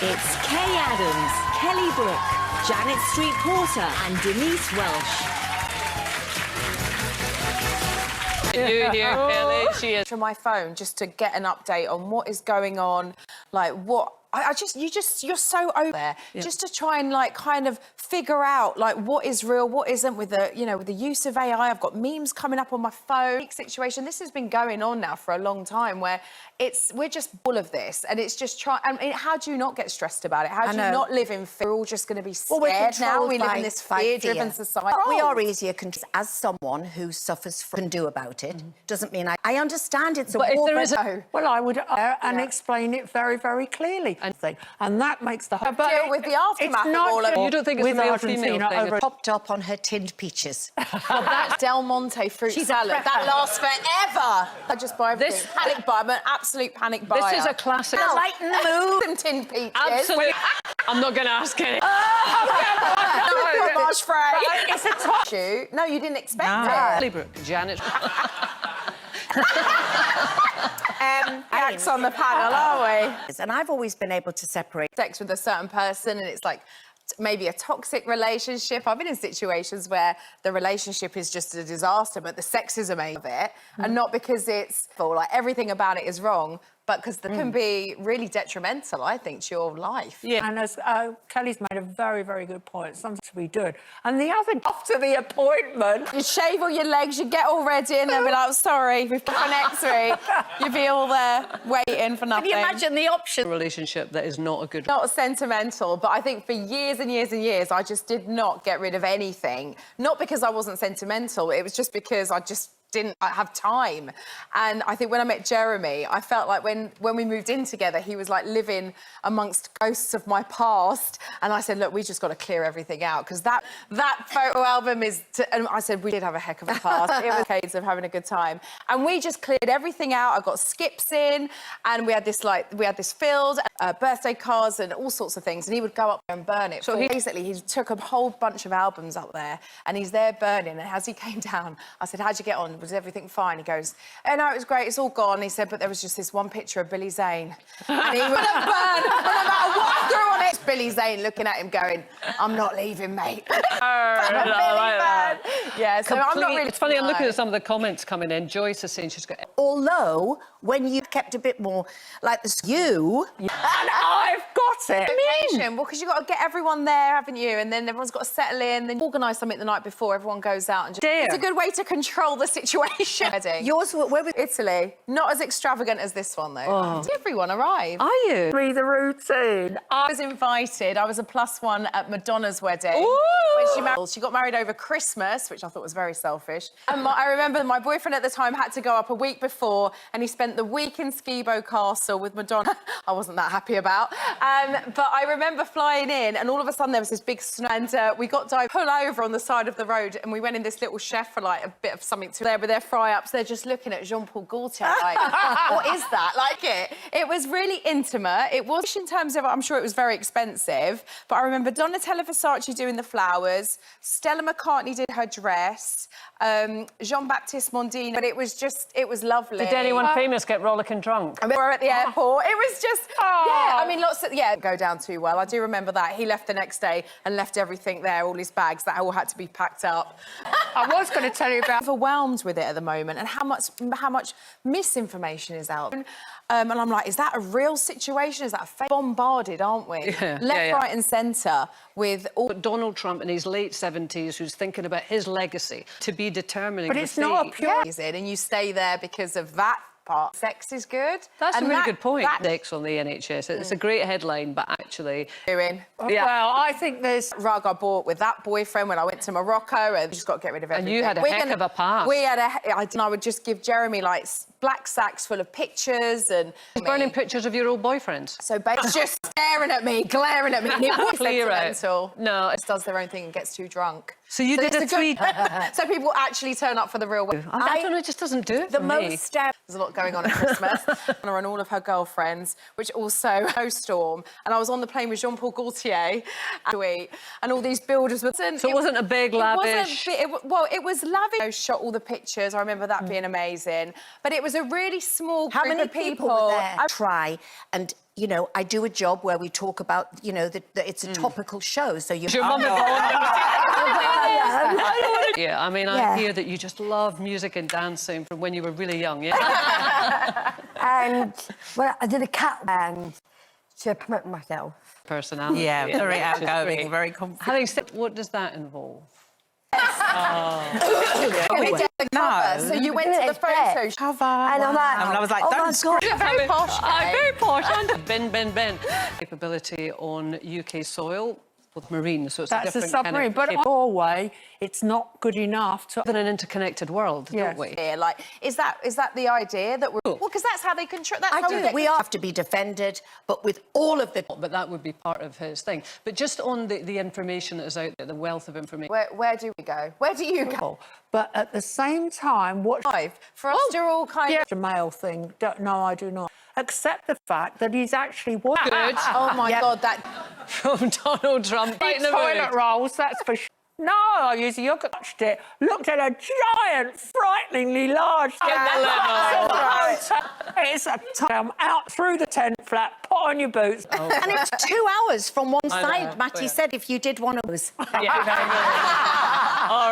It's Kay Adams, Kelly Brook, Janet Street Porter and Denise Welsh. You here, Kelly? She is. ...from my phone just to get an update on what is going on, like what... you're so over there, just to try and like kind of figure out like what is real, what isn't with the, you know, with the use of AI. I've got memes coming up on my phone. Situation. This has been going on now for a long time where we're just full of this and it's just I mean, how do you not get stressed about it? How do you not live in fear? We're all just going to be scared now. We live in this fear-driven society. We are easier controlled. As someone who suffers from can do about it, doesn't mean I understand it's a war. But if there is a... Well, I would and explain it very, very clearly. And that makes the whole... Deal with the aftermath of all of it. You don't think it's a male-female thing? Popped up on her tinned peaches. Oh, that Del Monte fruit salad, that lasts forever. I just buy everything. Panic buy, I'm an absolute panic buyer. This is a classic. Lighten the mood. Some tinned peaches. Absolutely. I'm not going to ask any. Fromage frais. It's a top shoot. No, you didn't expect it. Kelly Brook, Janet. Acts on the panel, are we? And I've always been able to separate Sex with a certain person and it's like maybe a toxic relationship. I've been in situations where the relationship is just a disaster, but the sex is amazing of it, and not because it's full, like everything about it is wrong, but because they can be really detrimental, I think, to your life. Yeah. And as Kelly's made a very, very good point, something we do. And the other, after the appointment... You shave all your legs, you get all ready, and they'll be like, sorry, we've got for next week. You'll be all there waiting for nothing. Can you imagine the option? Relationship that is not a good... Not sentimental, but I think for years and years and years, I just did not get rid of anything. Not because I wasn't sentimental, it was just because I just didn't have time. And I think when I met Jeremy, I felt like when we moved in together, he was like living amongst ghosts of my past. And I said, look, we just got to clear everything out because that photo album is... And I said, we did have a heck of a past. It was decades of having a good time. And we just cleared everything out. I got skips in and we had this field, birthday cards and all sorts of things. And he would go up there and burn it. So basically, he took a whole bunch of albums up there and he's there burning. And as he came down, I said, how'd you get on? Was everything fine? He goes, oh, no, it was great, it's all gone. He said, but there was just this one picture of Billy Zane. And he would have burned, no matter what I threw on it. It's Billy Zane looking at him going, I'm not leaving, mate. Yeah, so I'm not really... It's funny, I'm looking at some of the comments coming in. Joyce is saying she's got... Although, when you kept a bit more like this, you... And I've got it. Well, because you've got to get everyone there, haven't you? And then everyone's got to settle in, then organise something the night before, everyone goes out and just... It's a good way to control the situation. Yours, where was... Italy. Not as extravagant as this one, though. Oh. Did everyone arrive? Are you? Read the routine. I was invited. I was a +1 at Madonna's wedding. Ooh. When she got married over Christmas, which I thought was very selfish. And I remember my boyfriend at the time had to go up a week before and he spent the week in Skibo Castle with Madonna. I wasn't that happy about. But I remember flying in and all of a sudden there was this big snow and we got to pull over on the side of the road and we went in this little chef for like a bit of something to there with their fry-ups. They're just looking at Jean-Paul Gaultier like, what is that? Like it was really intimate. It was in terms of, I'm sure it was very expensive, but I remember Donatella Versace doing the flowers, Stella McCartney did her dress, Jean-Baptiste Mondino, but it was lovely. Did anyone famous get rollicking drunk? We were at the airport. It was just, yeah, I mean, go down too well. I do remember that. He left the next day and left everything there, all his bags, that all had to be packed up. I was going to tell you about... Overwhelmed with it at the moment and how much misinformation is out. And I'm like, is that a real situation? Is that a fake? Bombarded, aren't we? Left, right and centre with all... But Donald Trump in his late 70s, who's thinking about his legacy, to be determining But it's not a pure... And you stay there because of that part. Sex is good. That's a really good point. Sex on the NHS. It's a great headline, but actually... Doing. Yeah. Well, I think there's... Rug I bought with that boyfriend when I went to Morocco and just got to get rid of everything. And you had a heck of a past. I would just give Jeremy, like, black sacks full of pictures and... Burning pictures of your old boyfriends. So basically just staring at me, glaring at me. And it was sentimental. No. It does their own thing and gets too drunk. So you did a tweet. So people actually turn up for the real... I don't know, it just doesn't do it for me. There's a lot going on at Christmas. And all of her girlfriends, which also Snowstorm. And I was on the plane with Jean-Paul Gaultier and all these builders were... So it wasn't a big, lavish... It was lavish. I shot all the pictures. I remember that being amazing. But it was a really small group of people. How many people were there? Try and you know, I do a job where we talk about, you know, that it's a topical show. So you... Your mum Yeah, I mean, I hear that you just love music and dancing from when you were really young, yeah? And well, I did a Cutdown to promote myself. Personality. Yeah, very which is outgoing, great. very confident. Having said, what does that involve? No. So you went to the photo shoot. Cover. And I'm like, and I was like, oh don't my scream. God. Very posh. I'm very posh. Ben. Capability on UK soil with marine, so it's That's a a different submarine, kind of but Norway, it's not good enough to... in an interconnected world, don't we? Yeah, like, is that the idea that we're... Well, because that's how they control... That's how We have to be defended, but with all of the... But that would be part of his thing. But just on the information that is out there, the wealth of information. Where do we go? Where do you go? But at the same time, what... For us to all kind of... The male thing, no, I do not. Accept the fact that he's actually worked. Good. Oh, my God, that... From Donald Trump. Right in the Toilet mood. rolls, that's for sure. No, I used to touched it, looked at a giant, frighteningly large... It's a time out through the tent flap, put on your boots. And it's 2 hours from one side. know, Matty yeah. said if you did one of those. All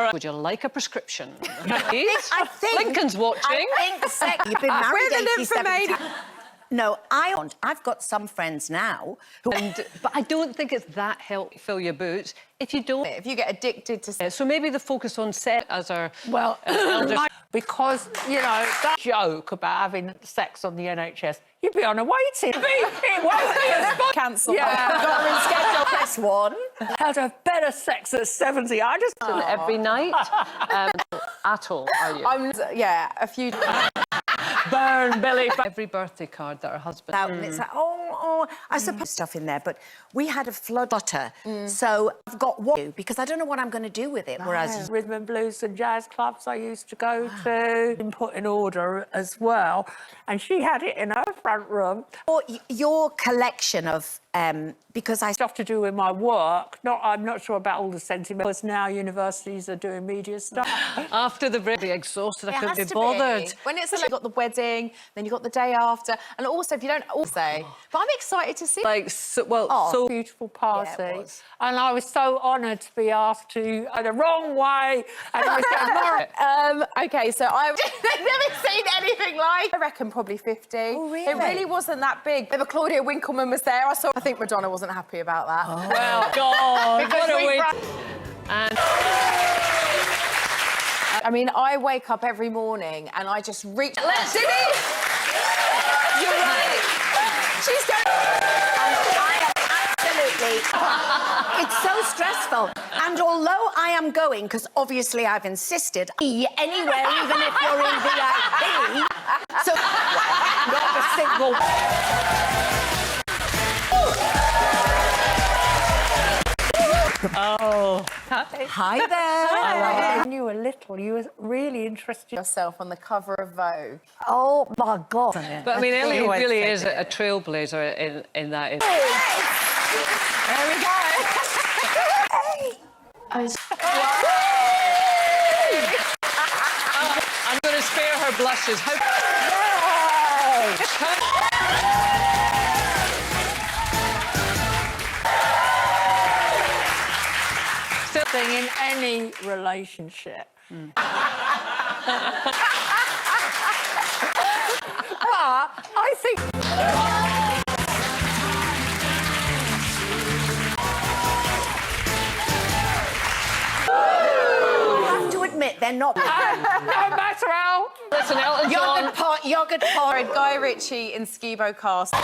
right. Would you like a prescription? I think... Lincoln's watching. I think you've been married With an 87 information. times. No, I've got some friends now who... But I don't think it's that help fill your boots if you don't. If you get addicted to... So maybe the focus on sex as our... Well, because, you know, that joke about having sex on the NHS, you'd be on a waiting. It won't be a spot. Cancel. Yeah. Got to reschedule. Press one. How to have better sex at 70. I just... Every night at all, are you? A few... Burn Billy. Every birthday card that her husband... Out and it's like, I suppose stuff in there, but we had a flutter, so I've got one because I don't know what I'm going to do with it. Whereas Rhythm and blues and jazz clubs I used to go to, and put in order as well. And she had it in her front room. your collection of because I Stuff to do with my work. I'm not sure about all the sentiment, because now universities are doing media stuff. After the break, be exhausted. I It couldn't has be to bothered. be. When it's like you've got the wedding, then you've got the day after, and also if you don't also... But I'm excited to see... Like, so Beautiful party. Yeah, it was. And I was so honoured to be asked to the wrong way. And it was OK, so I've never seen anything like... I reckon probably 50. Oh, really? It really wasn't that big. If Claudia Winkleman was there, I think Madonna wasn't happy about that. well, God, what a way... And I mean, I wake up every morning and I just reach... Let's do this! you're right. She's going... absolutely, it's so stressful. And although I am going, because obviously I've insisted, anywhere, even if you're in VIP, so not a single. Oh. Hi there. When you were little, you were really interested. yourself on the cover of Vogue. Oh my God. But I mean, Ellie always really think is a trailblazer in that. There we go. I'm going to spare her blushes. Still thing in any relationship. But I think... I have to admit, they're not. No matter how... Listen, Elton John. Yogurt pot. Guy Ritchie in Skibo cast.